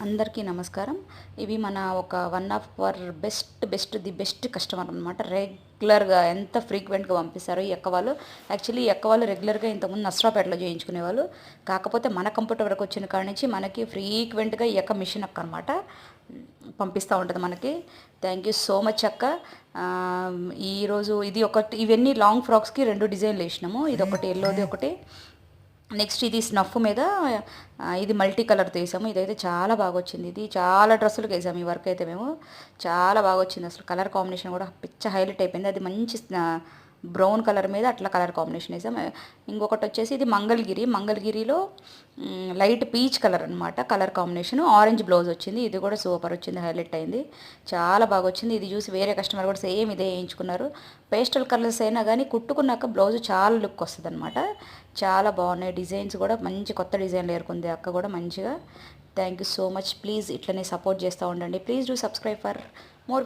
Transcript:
అందరికీ నమస్కారం. ఇవి మన ఒక one of our best customer అనమాట. రెగ్యులర్‌గా ఎంత ఫ్రీక్వెంట్‌గా పంపిస్తారో ఈ అక్క వాళ్ళు. యాక్చువల్లీ ఈ అక్క వాళ్ళు రెగ్యులర్‌గా ఇంతకుముందు నర్సరావుపేటలో చేయించుకునేవాళ్ళు. కాకపోతే మన కంప్యూటర్ వరకు వచ్చిన కాడి నుంచి మనకి ఫ్రీక్వెంట్‌గా ఈ అక్క మిషన్ అక్క అనమాట. పంపిస్తూ ఉంటుంది మనకి. థ్యాంక్ యూ సో మచ్ అక్క. ఈరోజు ఇది ఒకటి, ఇవన్నీ లాంగ్ ఫ్రాక్స్‌కి 2 డిజైన్లు వేసినాము. ఇదొకటి ఎల్లోది ఒకటి. నెక్స్ట్ ఇది స్నఫ్ మీద ఇది మల్టీ కలర్ తీసాము. ఇదైతే చాలా బాగా వచ్చింది. ఇది చాలా డ్రెస్సులకు వేసాము ఈ వర్క్ అయితే మేము. చాలా బాగా వచ్చింది. అసలు కలర్ కాంబినేషన్ కూడా పిచ్చ హైలైట్ అయిపోయింది. అది మంచి బ్రౌన్ కలర్ మీద అట్లా కలర్ కాంబినేషన్ వేసాం. ఇంకొకటి వచ్చేసి ఇది మంగళగిరిలో లైట్ పీచ్ కలర్ అనమాట. కలర్ కాంబినేషన్ ఆరెంజ్ బ్లౌజ్ వచ్చింది. ఇది కూడా సూపర్ వచ్చింది, హైలైట్ అయింది, చాలా బాగా వచ్చింది. ఇది చూసి వేరే కస్టమర్ కూడా సేమ్ ఇదే వేయించుకున్నారు. పేస్టల్ కలర్స్ అయినా కానీ కుట్టుకున్నాక బ్లౌజ్ చాలా లుక్ వస్తుంది అనమాట. చాలా బాగున్నాయి. డిజైన్స్ కూడా మంచి కొత్త డిజైన్లు ఏరుకుంది అక్క కూడా మంచిగా. Thank you so much. Please ఇట్లనే సపోర్ట్ చేస్తూ ఉండండి. Please do subscribe for more